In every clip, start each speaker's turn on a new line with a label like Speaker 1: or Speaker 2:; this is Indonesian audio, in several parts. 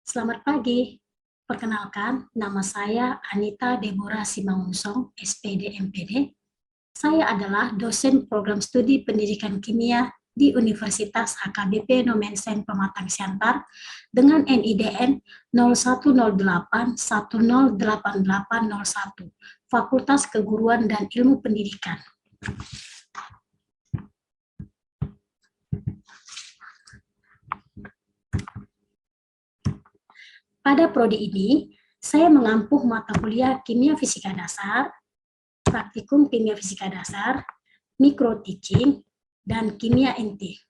Speaker 1: Selamat pagi. Perkenalkan, nama saya Anita Deborah Simangunsong, SPD MPD. Saya adalah dosen program studi pendidikan kimia di Universitas HKBP Nomensen Pematang Siantar dengan NIDN 0108108801, Fakultas Keguruan dan Ilmu Pendidikan. Pada prodi ini, saya mengampu mata kuliah Kimia Fisika Dasar, Praktikum Kimia Fisika Dasar, Micro Teaching, dan Kimia Inti.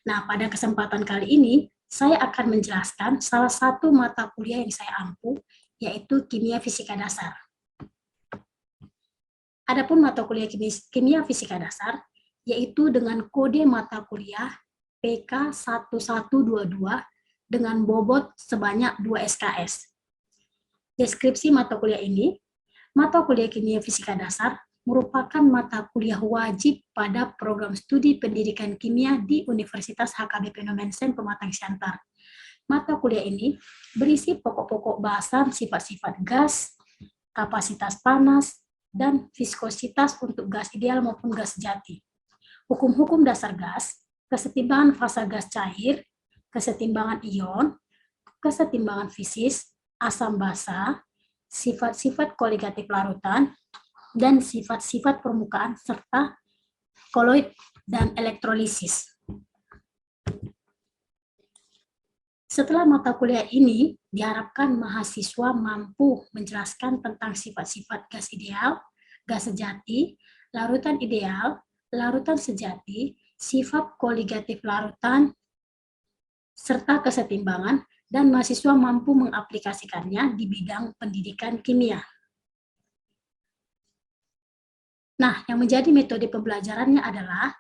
Speaker 1: Nah, pada kesempatan kali ini, saya akan menjelaskan salah satu mata kuliah yang saya ampu, yaitu Kimia Fisika Dasar. Adapun mata kuliah Kimia Fisika Dasar, yaitu dengan kode mata kuliah PK 1122 dengan bobot sebanyak 2 SKS. Deskripsi mata kuliah ini, mata kuliah Kimia Fisika Dasar merupakan mata kuliah wajib pada program studi pendidikan kimia di Universitas HKBP Nomensen Pematang Siantar. Mata kuliah ini berisi pokok-pokok bahasan sifat-sifat gas, kapasitas panas, dan viskositas untuk gas ideal maupun gas sejati. Hukum-hukum dasar gas, kesetimbangan fasa gas cair, kesetimbangan ion, kesetimbangan fisis, asam basa, sifat-sifat koligatif larutan, dan sifat-sifat permukaan serta koloid dan elektrolisis. Setelah mata kuliah ini, diharapkan mahasiswa mampu menjelaskan tentang sifat-sifat gas ideal, gas sejati, larutan ideal, larutan sejati, sifat koligatif larutan, serta kesetimbangan, dan mahasiswa mampu mengaplikasikannya di bidang pendidikan kimia. Nah, yang menjadi metode pembelajarannya adalah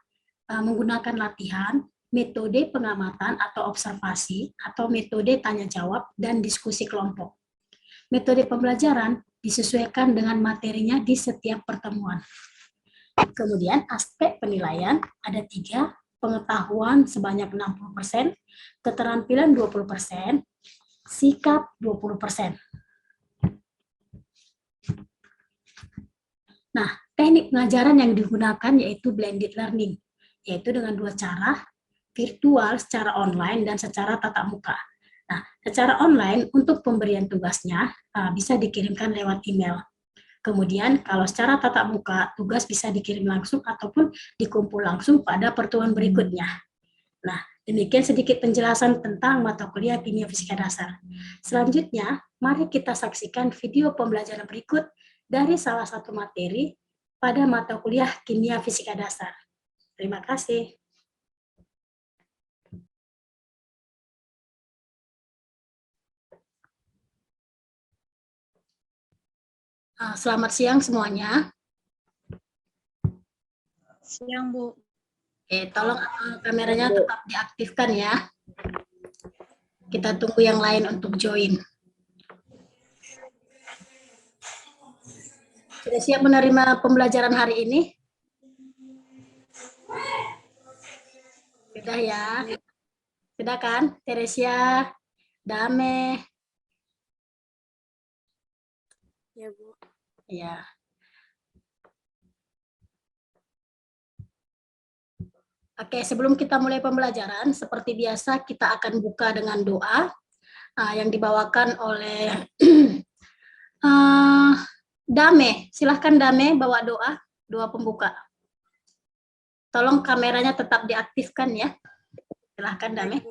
Speaker 1: menggunakan latihan, metode pengamatan atau observasi, atau metode tanya-jawab, dan diskusi kelompok. Metode pembelajaran disesuaikan dengan materinya di setiap pertemuan. Kemudian aspek penilaian ada 3, pengetahuan sebanyak 60%, keterampilan 20%, sikap 20%. Nah, teknik pengajaran yang digunakan yaitu blended learning, yaitu dengan 2 cara, virtual secara online dan secara tatap muka. Nah, secara online untuk pemberian tugasnya bisa dikirimkan lewat email. Kemudian kalau secara tatap muka, tugas bisa dikirim langsung ataupun dikumpul langsung pada pertemuan berikutnya. Nah, demikian sedikit penjelasan tentang mata kuliah Kimia Fisika Dasar. Selanjutnya, mari kita saksikan video pembelajaran berikut dari salah satu materi pada mata kuliah Kimia Fisika Dasar. Terima kasih. Selamat siang semuanya.
Speaker 2: Siang, Bu.
Speaker 1: Oke, tolong kameranya tetap diaktifkan ya. Kita tunggu yang lain untuk join. Sudah siap menerima pembelajaran hari ini? Sudah ya? Sudah kan? Teresia, Dame.
Speaker 2: Ya, Bu.
Speaker 1: Ya. Oke, sebelum kita mulai pembelajaran, seperti biasa kita akan buka dengan doa yang dibawakan oleh Dame. Silahkan Dame bawa doa pembuka. Tolong kameranya tetap diaktifkan ya. Silahkan Dame.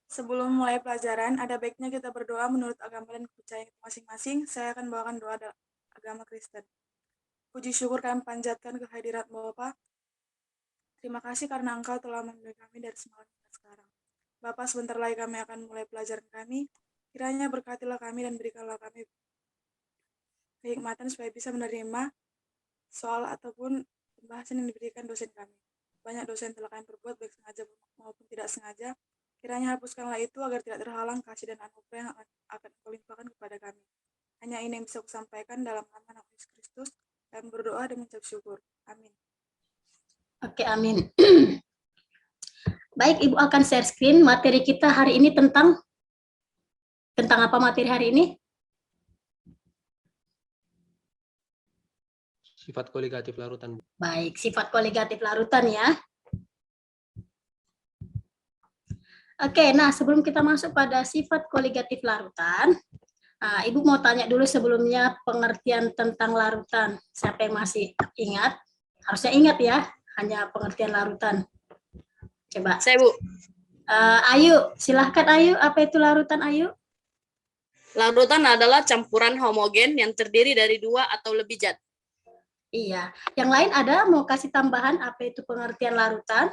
Speaker 2: Sebelum mulai pelajaran, ada baiknya kita berdoa menurut agama dan kepercayaan masing-masing. Saya akan bawakan doa agama Kristen. Puji syukur kami panjatkan kehadirat Bapa. Terima kasih karena Engkau telah memilih kami dari semalam hingga sekarang. Bapa, sebentar lagi kami akan mulai pelajaran kami. Kiranya berkatilah kami dan berikanlah kami kehikmatan supaya bisa menerima soal ataupun pembahasan yang diberikan dosen kami. Banyak dosen telah kami perbuat baik sengaja maupun tidak sengaja. Kiranya hapuskanlah itu agar tidak terhalang kasih dan anugerah yang akan Engkau limpahkan kepada kami. Hanya ini yang bisa kusampaikan dalam nama Yesus Kristus. Kami berdoa dan mengucap syukur. Amin.
Speaker 1: Oke, amin. Baik, Ibu akan share screen. Materi kita hari ini tentang apa materi hari ini?
Speaker 3: Sifat koligatif larutan.
Speaker 1: Baik, sifat koligatif larutan ya. Oke, nah sebelum kita masuk pada sifat koligatif larutan, Ibu mau tanya dulu sebelumnya pengertian tentang larutan. Siapa yang masih ingat? Harusnya ingat ya, hanya pengertian larutan. Coba.
Speaker 4: Saya, Bu.
Speaker 1: Ayu, silahkan Ayu. Apa itu larutan, Ayu?
Speaker 4: Larutan adalah campuran homogen yang terdiri dari 2 atau lebih zat.
Speaker 1: Iya. Yang lain ada mau kasih tambahan apa itu pengertian larutan?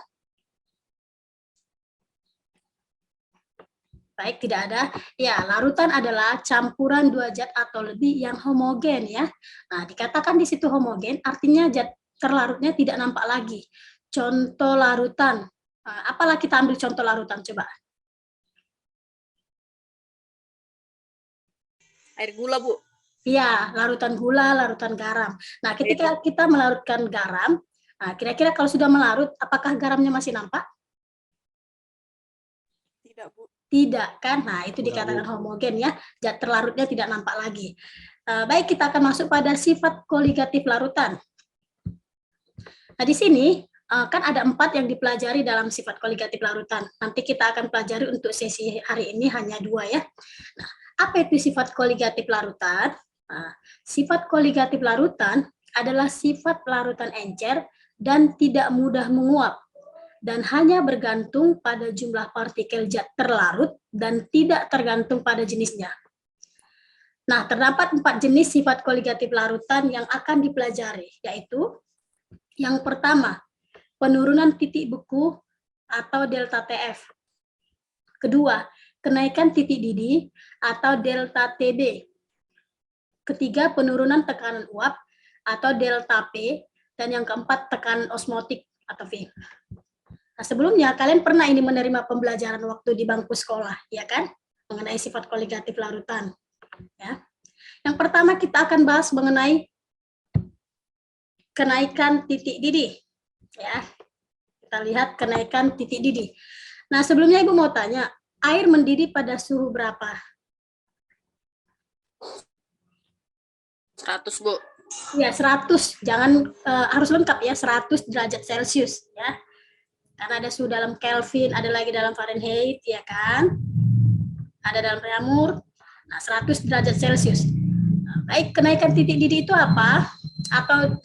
Speaker 1: Baik, tidak ada. Ya, larutan adalah campuran 2 zat atau lebih yang homogen ya. Nah, dikatakan di situ homogen, artinya zat terlarutnya tidak nampak lagi. Contoh larutan. Apalah kita ambil contoh larutan, coba.
Speaker 4: Air gula, Bu.
Speaker 1: Iya, larutan gula, larutan garam. Nah, ketika kita melarutkan garam, kira-kira kalau sudah melarut, apakah garamnya masih nampak?
Speaker 2: Tidak, Bu.
Speaker 1: Tidak kan? Nah, itu dikatakan homogen ya. Zat terlarutnya tidak nampak lagi. Baik, kita akan masuk pada sifat koligatif larutan. Nah, di sini kan ada 4 yang dipelajari dalam sifat koligatif larutan. Nanti kita akan pelajari untuk sesi hari ini hanya 2 ya. Nah, apa itu sifat koligatif larutan? Nah, sifat koligatif larutan adalah sifat larutan encer dan tidak mudah menguap dan hanya bergantung pada jumlah partikel zat terlarut dan tidak tergantung pada jenisnya. Nah, terdapat 4 jenis sifat koligatif larutan yang akan dipelajari, yaitu yang pertama, penurunan titik beku atau delta TF. Kedua, kenaikan titik didih atau delta TB. Ketiga, penurunan tekanan uap atau delta P. Dan yang keempat, tekanan osmotik atau V. Nah, sebelumnya kalian pernah ini menerima pembelajaran waktu di bangku sekolah, ya kan? Mengenai sifat koligatif larutan. Ya. Yang pertama kita akan bahas mengenai kenaikan titik didih. Ya. Kita lihat kenaikan titik didih. Nah, sebelumnya Ibu mau tanya, air mendidih pada suhu berapa?
Speaker 4: 100, Bu.
Speaker 1: Ya, 100. Jangan harus lengkap ya, 100 derajat Celcius ya. Karena ada suhu dalam Kelvin, ada lagi dalam Fahrenheit, ya kan? Ada dalam Reaumur. Nah, 100 derajat Celcius. Nah, baik, kenaikan titik didih itu apa? Atau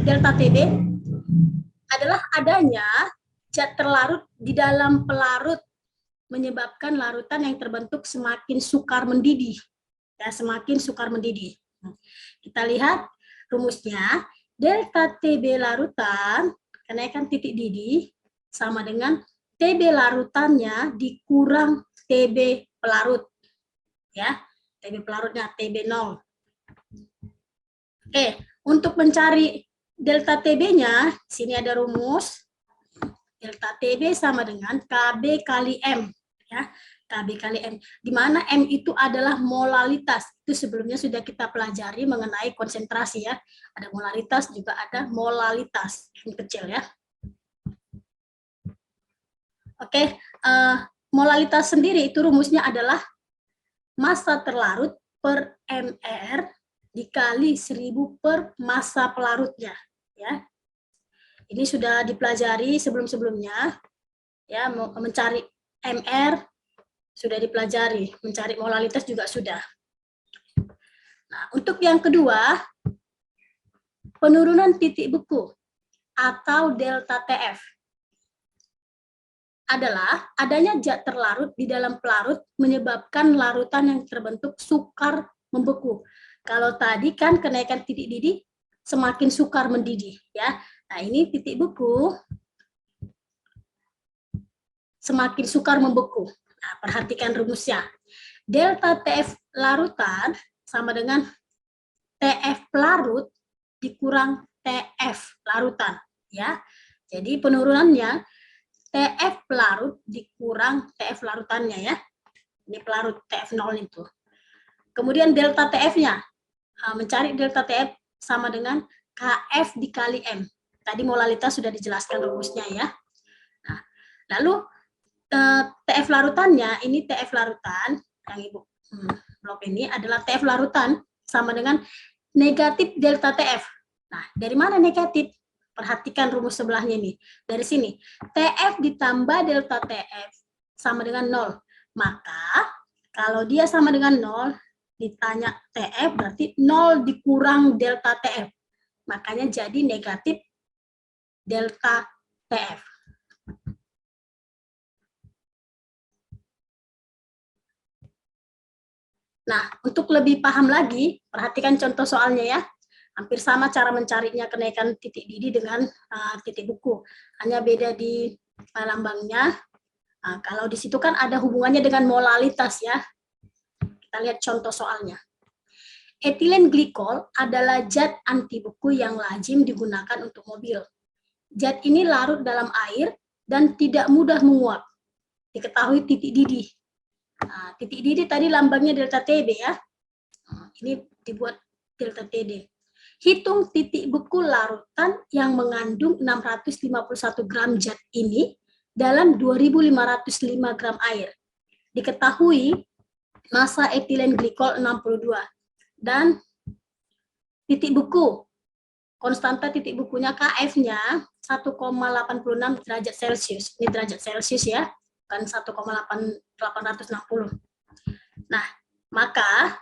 Speaker 1: delta TB adalah adanya zat terlarut di dalam pelarut menyebabkan larutan yang terbentuk semakin sukar mendidih. Ya, semakin sukar mendidih. Kita lihat rumusnya, delta TB larutan, kenaikan titik didih, sama dengan TB larutannya dikurang TB pelarut. Ya, TB pelarutnya TB 0. Oke, untuk mencari delta TB-nya, sini ada rumus. Delta TB sama dengan KB kali M. Ya, KB kali M. Di mana M itu adalah molalitas. Itu sebelumnya sudah kita pelajari mengenai konsentrasi ya. Ada molaritas, juga ada molalitas. Yang kecil ya. Oke, molalitas sendiri itu rumusnya adalah massa terlarut per mR dikali 1000 per massa pelarutnya. Ya, ini sudah dipelajari sebelum-sebelumnya. Ya, mencari mR sudah dipelajari, mencari molalitas juga sudah. Nah, untuk yang kedua, penurunan titik beku atau delta TF adalah adanya zat terlarut di dalam pelarut menyebabkan larutan yang terbentuk sukar membeku. Kalau tadi kan kenaikan titik didih semakin sukar mendidih ya. Nah, ini titik beku semakin sukar membeku. Nah, perhatikan rumusnya. Delta TF larutan sama dengan TF pelarut dikurang TF larutan ya. Jadi penurunannya TF pelarut dikurang TF larutannya ya. Ini pelarut TF0 itu. Kemudian delta TF-nya. Mencari delta TF sama dengan KF dikali M. Tadi molalitas sudah dijelaskan rumusnya ya. Nah, lalu TF larutannya, ini TF larutan, yang Ibu blok ini adalah TF larutan sama dengan negatif delta TF. Nah, dari mana negatif? Perhatikan rumus sebelahnya ini. Dari sini, TF ditambah delta TF sama dengan 0. Maka, kalau dia sama dengan 0, ditanya TF berarti 0 dikurang delta TF. Makanya jadi negatif delta TF. Nah, untuk lebih paham lagi, perhatikan contoh soalnya ya. Hampir sama cara mencarinya kenaikan titik didih dengan titik buku. Hanya beda di lambangnya. Kalau di situ kan ada hubungannya dengan molalitas ya. Kita lihat contoh soalnya. Etilen glikol adalah zat anti beku yang lazim digunakan untuk mobil. Zat ini larut dalam air dan tidak mudah menguap. Diketahui titik didih. Titik didih tadi lambangnya delta TB ya. Ini dibuat delta TD. Hitung titik beku larutan yang mengandung 651 gram zat ini dalam 2.505 gram air. Diketahui massa etilen glikol 62 dan titik beku. Konstanta titik bukunya KF-nya 1,86 derajat Celcius. Ini derajat Celcius ya. Kan 1,860. Nah, maka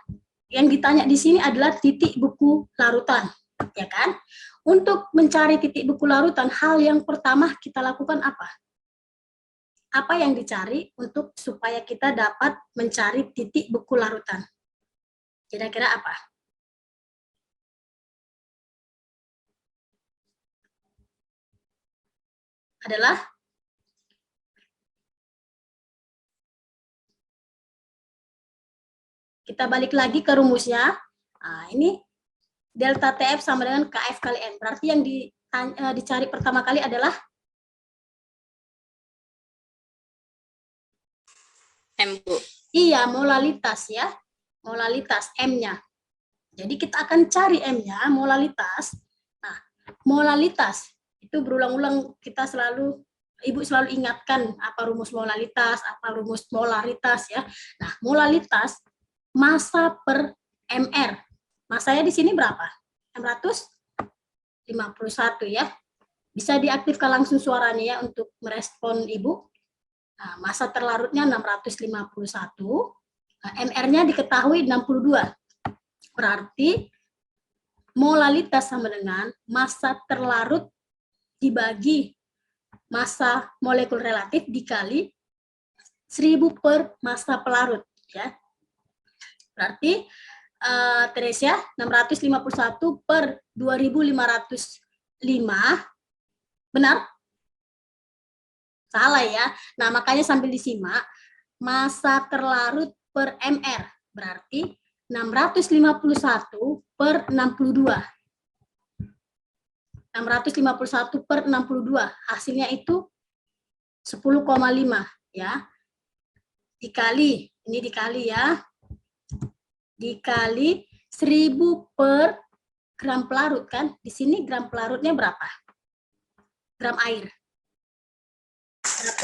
Speaker 1: yang ditanya di sini adalah titik beku larutan, ya kan? Untuk mencari titik beku larutan, hal yang pertama kita lakukan apa? Apa yang dicari untuk supaya kita dapat mencari titik beku larutan? Kira-kira apa? Adalah kita balik lagi ke rumusnya. Ini delta TF sama dengan KF kali M. Berarti yang dicari pertama kali adalah
Speaker 4: M, Bu.
Speaker 1: iya, molalitas ya. Molalitas M-nya. Jadi kita akan cari M-nya, molalitas. Nah, molalitas itu berulang-ulang kita selalu Ibu selalu ingatkan apa rumus molalitas, apa rumus molaritas ya. Nah, molalitas massa per MR. Massanya di sini berapa? 651 ya. Bisa diaktifkan langsung suaranya ya untuk merespon Ibu. Nah, massa terlarutnya 651. Nah, MR-nya diketahui 62. Berarti molalitas sama dengan massa terlarut dibagi massa molekul relatif dikali 1000 per massa pelarut ya. Berarti Teresia 651 per 2505 benar? Salah ya. Nah, makanya sambil disimak massa terlarut per MR berarti 651 per 62. 651 per 62. Hasilnya itu 10,5 ya. Dikali, ini dikali ya. Dikali 1000 per gram pelarut kan. Di sini gram pelarutnya berapa? Gram air.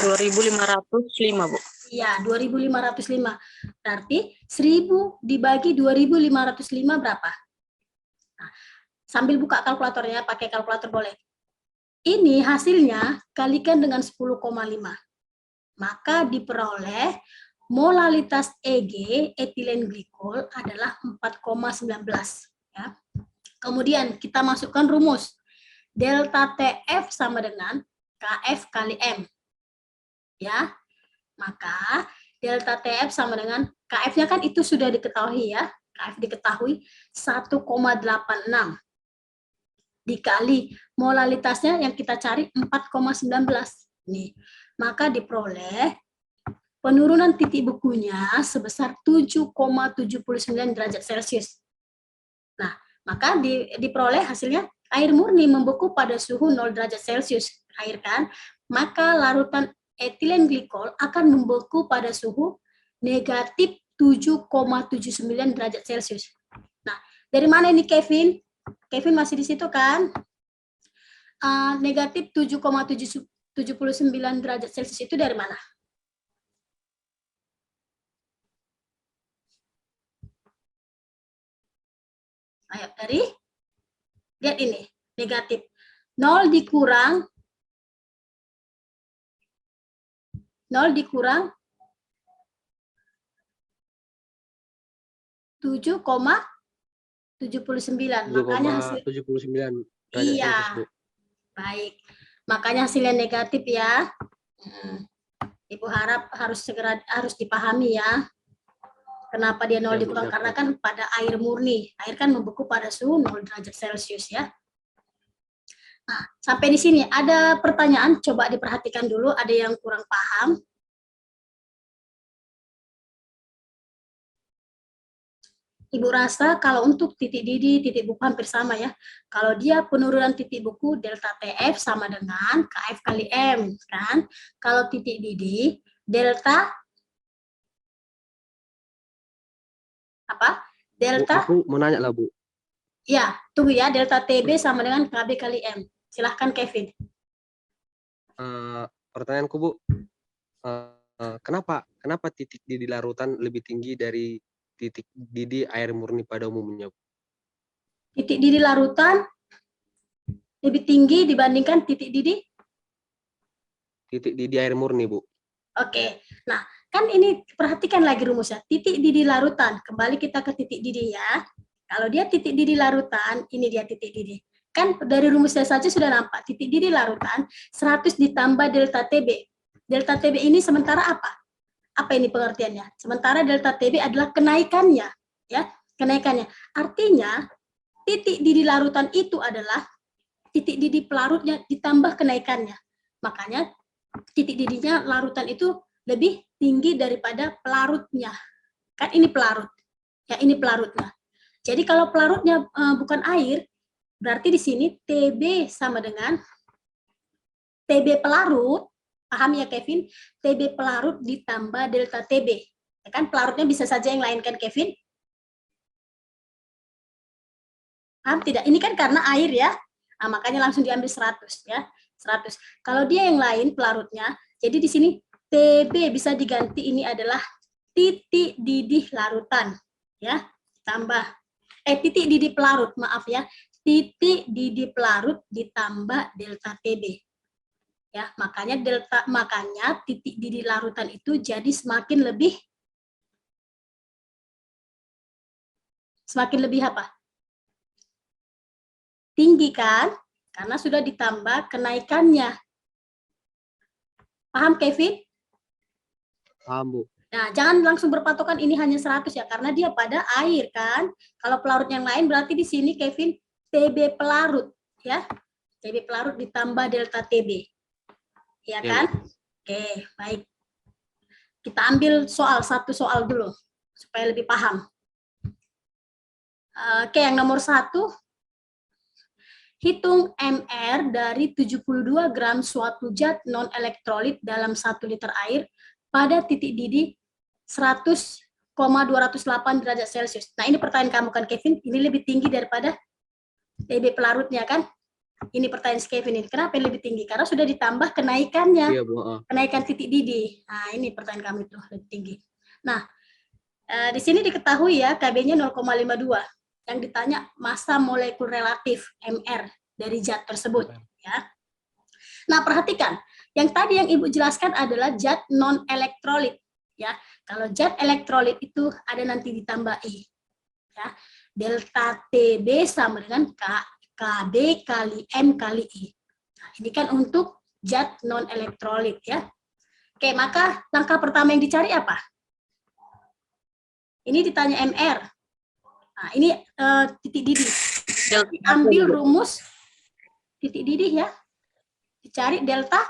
Speaker 4: 2.505, Bu.
Speaker 1: Iya, 2.505. Berarti 1000 dibagi 2.505 berapa? Nah, sambil buka kalkulatornya, pakai kalkulator boleh. Ini hasilnya kalikan dengan 10,5. Maka diperoleh molalitas EG, etilen glikol, adalah 4,19. Ya. Kemudian kita masukkan rumus. Delta TF sama dengan KF kali M. Ya, maka delta TF sama dengan KF-nya kan itu sudah diketahui ya. KF diketahui 1,86 dikali molalitasnya yang kita cari 4,19. Nih, maka diperoleh penurunan titik bekunya sebesar 7,79 derajat Celcius. Nah, maka diperoleh hasilnya air murni membeku pada suhu 0 derajat Celcius. Air kan? Maka larutan etilen glikol akan membeku pada suhu negatif 7,79 derajat Celcius. Nah, dari mana ini Kevin? Kevin masih di situ kan? Negatif 7,79 derajat Celcius itu dari mana? Ayo, dari, lihat ini, negatif. 0 dikurang 7,79. Makanya hasil
Speaker 3: 7,79 derajat
Speaker 1: iya.
Speaker 3: Celcius, Bu.
Speaker 1: Baik. Makanya hasilnya negatif ya. Ibu harap harus dipahami ya. Kenapa dia 0
Speaker 3: Ya, Bu,
Speaker 1: dikurang?
Speaker 3: siap,
Speaker 1: Karena
Speaker 3: siap.
Speaker 1: kan pada air murni. Air kan membeku pada suhu 0 derajat Celcius ya. Nah, sampai di sini ada pertanyaan, coba diperhatikan dulu, ada yang kurang paham. Ibu rasa kalau untuk titik didih, titik buku hampir sama ya. Kalau dia penurunan titik buku, delta TF sama dengan KF kali M, kan? Kalau titik didih, delta apa? Delta,
Speaker 3: Bu, aku mau nanya lah, Bu.
Speaker 1: ya, tunggu ya, delta TB sama dengan KB kali M. Silahkan Kevin.
Speaker 3: Pertanyaanku, Bu, kenapa titik didih larutan lebih tinggi dari titik didih air murni pada umumnya, Bu?
Speaker 1: Titik didih larutan lebih tinggi dibandingkan titik didih?
Speaker 3: Titik didih air murni, Bu.
Speaker 1: Oke, nah kan ini perhatikan lagi rumusnya. Titik didih larutan, kembali kita ke titik didih ya. Kalau dia titik didih larutan, ini dia titik didih. Kan dari rumusnya saja sudah nampak, titik didih larutan 100 ditambah delta TB. Delta TB ini sementara apa? Apa ini pengertiannya? Sementara delta TB adalah kenaikannya, ya, kenaikannya. Artinya titik didih larutan itu adalah titik didih pelarutnya ditambah kenaikannya. Makanya titik didihnya larutan itu lebih tinggi daripada pelarutnya. Kan ini pelarut. Ya, ini pelarutnya. Jadi kalau pelarutnya bukan air, berarti di sini TB sama dengan TB pelarut. Paham ya Kevin? TB pelarut ditambah delta TB. Ya kan pelarutnya bisa saja yang lain kan Kevin? Paham tidak? Ini kan karena air ya. Nah, makanya langsung diambil 100 ya. 100. Kalau dia yang lain pelarutnya, jadi di sini TB bisa diganti, ini adalah titik didih larutan ya. Tambah titik didih pelarut, maaf ya. Titik didih pelarut ditambah delta TB. Ya, makanya titik didih larutan itu jadi semakin lebih apa? Tinggi kan? Karena sudah ditambah kenaikannya. Paham Kevin?
Speaker 3: Paham, Bu.
Speaker 1: Nah, jangan langsung berpatokan ini hanya 100 ya, karena dia pada air kan. Kalau pelarut yang lain berarti di sini Kevin TB pelarut ya. TB pelarut ditambah delta TB. Ya kan? Oke, baik. Kita ambil satu soal dulu supaya lebih paham. Oke, yang nomor 1. Hitung MR dari 72 gram suatu zat non-elektrolit dalam 1 liter air pada titik didih 100,208 derajat Celcius. Nah, ini pertanyaan kamu kan, Kevin. Ini lebih tinggi daripada TB pelarutnya kan? Ini pertanyaan Kevin ini. Kenapa lebih tinggi? Karena sudah ditambah kenaikannya.
Speaker 3: Iya, Bu.
Speaker 1: Kenaikan titik didih. Nah, ini pertanyaan kamu itu lebih tinggi. Nah, di sini diketahui ya, KB-nya 0,52. Yang ditanya massa molekul relatif MR dari zat tersebut ya. Nah, perhatikan, yang tadi yang Ibu jelaskan adalah zat non elektrolit ya. Kalau zat elektrolit itu ada nanti ditambah I ya. Delta TB sama dengan KB kali M kali I. Nah, ini kan untuk zat non elektrolit ya. Oke, maka langkah pertama yang dicari apa? Ini ditanya MR. Nah, ini titik didih. Ambil rumus titik didih ya. Dicari delta.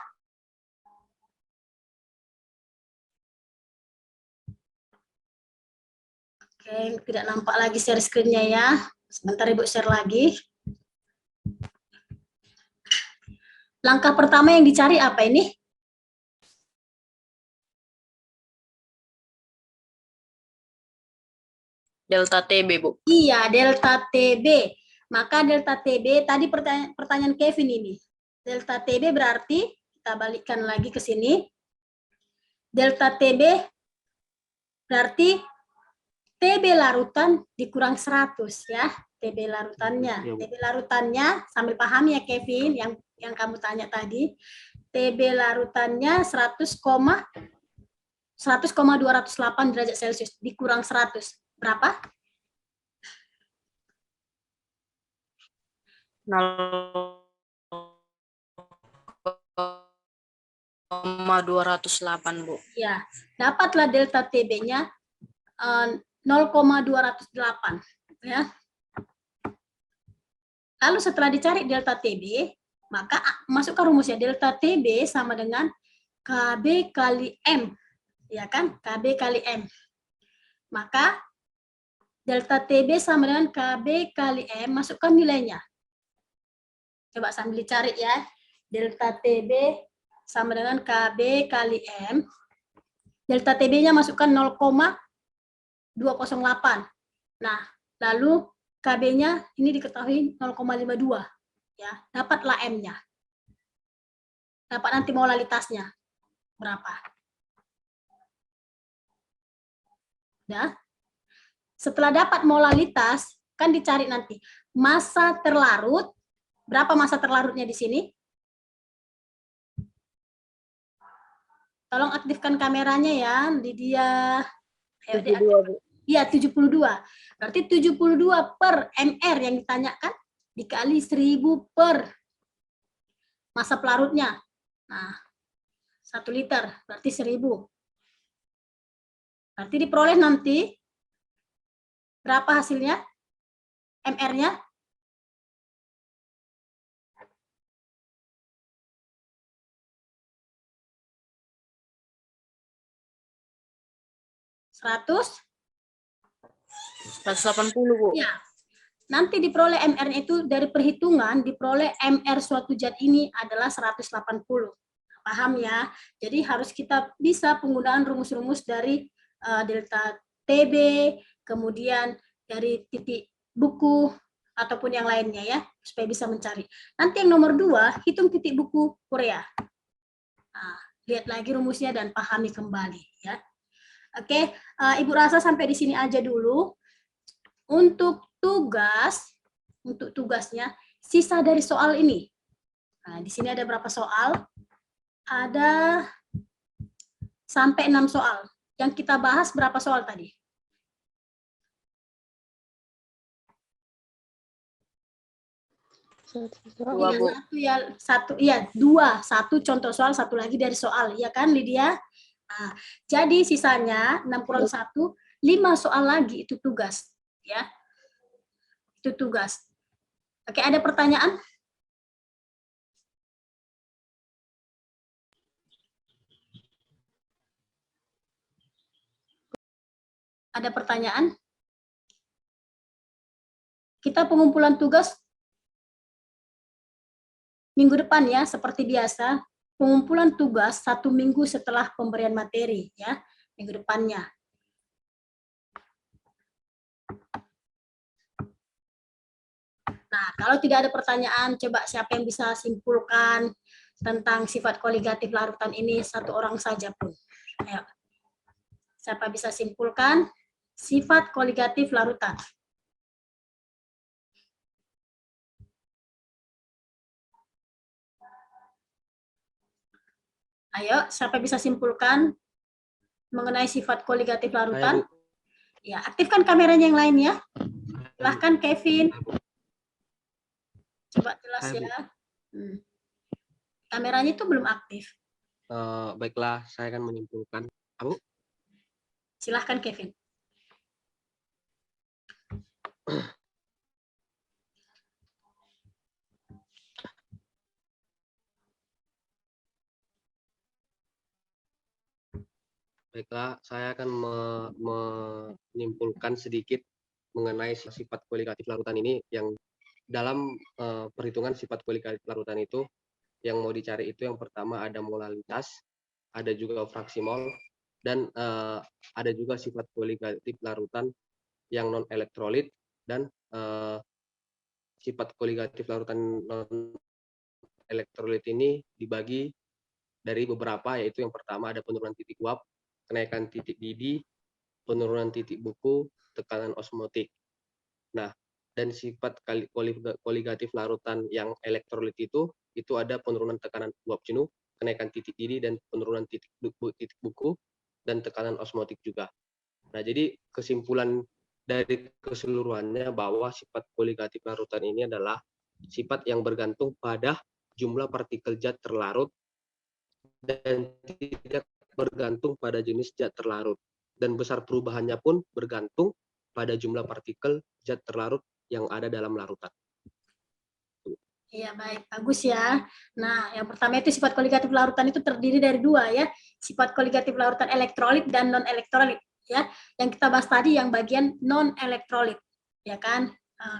Speaker 1: Oke, tidak nampak lagi share screen-nya ya. Sebentar Ibu share lagi. Langkah pertama yang dicari apa ini?
Speaker 4: Delta TB, Bu.
Speaker 1: Iya, delta TB. Maka delta TB, tadi pertanyaan Kevin ini. Delta TB berarti, kita balikkan lagi ke sini. Delta TB berarti TB larutan dikurang 100 ya. TB larutannya.
Speaker 3: Ya, Bu.
Speaker 1: TB larutannya sambil paham ya Kevin yang kamu tanya tadi. TB larutannya 100,208 derajat Celcius dikurang 100. Berapa?
Speaker 4: 0,208, Bu.
Speaker 1: Ya, dapatlah delta TB-nya 0,208 ya. Lalu setelah dicari delta TB, maka masukkan rumusnya delta TB sama dengan KB kali M. Ya kan? KB kali M. Maka delta TB sama dengan KB kali M, masukkan nilainya. Coba sambil dicari ya. Delta TB sama dengan KB kali M. Delta TB-nya masukkan 0,208. Nah, lalu KB-nya ini diketahui 0,52. Ya, dapatlah M-nya. Dapat nanti molalitasnya berapa. Ya. Setelah dapat molalitas, kan dicari nanti massa terlarut. Berapa massa terlarutnya di sini? Tolong aktifkan kameranya ya, Lydia. Ayo,
Speaker 4: 72, Bu.
Speaker 1: Iya, 72. Berarti 72 per MR yang ditanyakan dikali 1000 per massa pelarutnya. Nah, 1 liter berarti 1000. Berarti diperoleh nanti berapa hasilnya? MR-nya? Seratus?
Speaker 4: 180, Bu.
Speaker 1: Ya. Nanti diperoleh MR-nya itu dari perhitungan, diperoleh MR suatu zat ini adalah 180. Paham ya? Jadi harus kita bisa penggunaan rumus-rumus dari delta TB, kemudian dari titik buku, ataupun yang lainnya ya, supaya bisa mencari. Nanti yang nomor 2, hitung titik buku Korea. Nah, lihat lagi rumusnya dan pahami kembali ya. Oke, Ibu rasa sampai di sini aja dulu. Untuk tugasnya, sisa dari soal ini. Nah, di sini ada berapa soal? Ada sampai 6 soal. Yang kita bahas berapa soal tadi?
Speaker 4: Dua, Bu.
Speaker 1: Satu contoh soal, satu lagi dari soal, ya kan Lydia? Nah, jadi sisanya 6 kurang 1, 5 soal lagi itu tugas, ya. Itu tugas. Oke, ada pertanyaan? Ada pertanyaan? Kita pengumpulan tugas minggu depan ya, seperti biasa. Pengumpulan tugas 1 minggu setelah pemberian materi ya, minggu depannya. Nah, kalau tidak ada pertanyaan, coba siapa yang bisa simpulkan tentang sifat koligatif larutan ini, satu orang saja pun. Ayo. Siapa bisa simpulkan sifat koligatif larutan? Ayo, siapa bisa simpulkan mengenai sifat koligatif larutan?
Speaker 3: Saya, Bu.
Speaker 1: Ya, aktifkan kameranya yang lain ya. Silahkan Kevin. Coba jelas
Speaker 3: Saya, Bu.
Speaker 1: ya. Kameranya itu belum aktif.
Speaker 3: Baiklah, saya akan menyimpulkan. Bu?
Speaker 1: Silahkan Kevin.
Speaker 3: Baiklah, saya akan menyimpulkan sedikit mengenai sifat koligatif larutan ini yang dalam perhitungan sifat koligatif larutan itu yang mau dicari itu yang pertama ada molalitas, ada juga fraksi mol, dan ada juga sifat koligatif larutan yang non elektrolit dan sifat koligatif larutan non elektrolit ini dibagi dari beberapa, yaitu yang pertama ada penurunan titik uap, kenaikan titik didih, penurunan titik buku, tekanan osmotik. Nah, dan sifat koligatif larutan yang elektrolit itu ada penurunan tekanan uap jenuh, kenaikan titik didih, dan penurunan titik buku, dan tekanan osmotik juga. Nah, jadi kesimpulan dari keseluruhannya bahwa sifat koligatif larutan ini adalah sifat yang bergantung pada jumlah partikel zat terlarut dan tidak bergantung pada jenis zat terlarut. Dan besar perubahannya pun bergantung pada jumlah partikel zat terlarut yang ada dalam larutan.
Speaker 1: Iya, baik, bagus ya. Nah, yang pertama itu sifat koligatif larutan itu terdiri dari dua ya, sifat koligatif larutan elektrolit dan non-elektrolit ya. Yang kita bahas tadi yang bagian non-elektrolit, ya kan.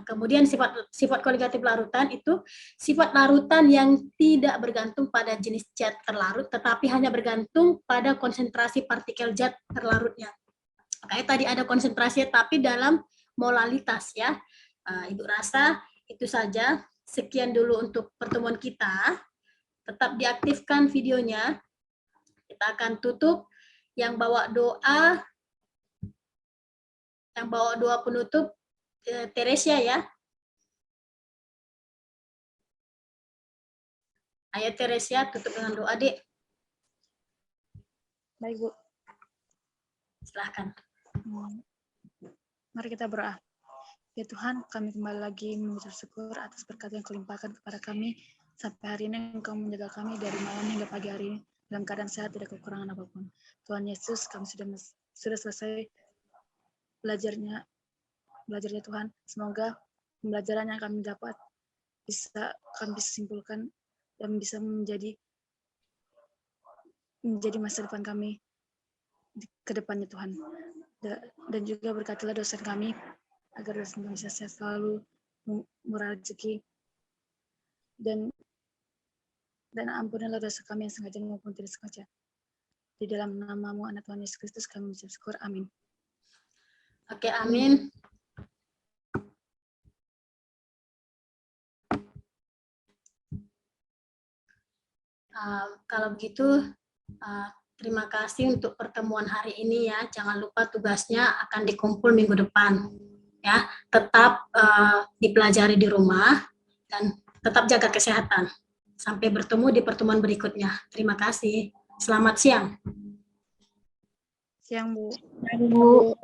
Speaker 1: Kemudian sifat koligatif larutan itu sifat larutan yang tidak bergantung pada jenis zat terlarut, tetapi hanya bergantung pada konsentrasi partikel zat terlarutnya. Makanya tadi ada konsentrasi tapi dalam molalitas ya. Ibu rasa itu saja. Sekian dulu untuk pertemuan kita. Tetap diaktifkan videonya. Kita akan tutup. Yang bawa doa penutup Teresia ya. Ayo Teresia, tutup dengan doa, Dek.
Speaker 5: Baik, Bu.
Speaker 1: Silahkan.
Speaker 5: Mari kita berdoa. Ya Tuhan, kami kembali lagi mengucap syukur atas berkat yang Kau limpahkan kepada kami. Sampai hari ini Engkau menjaga kami dari malam hingga pagi hari ini dalam keadaan sehat, tidak kekurangan apapun. Tuhan Yesus, kami sudah selesai belajarnya Tuhan. Semoga pembelajaran yang kami dapat kami bisa simpulkan dan bisa menjadi masa depan kami ke depannya Tuhan. Dan juga berkatilah dosen kami agar dosen kami bisa selalu murah rezeki dan ampunilah dosa kami yang sengaja maupun tidak sengaja. Di dalam nama-Mu anak Tuhan Yesus Kristus kami mengucap syukur. Amin.
Speaker 1: Oke, amin. Kalau begitu, terima kasih untuk pertemuan hari ini ya. Jangan lupa tugasnya akan dikumpul minggu depan. Ya, tetap dipelajari di rumah dan tetap jaga kesehatan. Sampai bertemu di pertemuan berikutnya. Terima kasih. Selamat siang.
Speaker 5: Siang, Bu.
Speaker 1: Bu.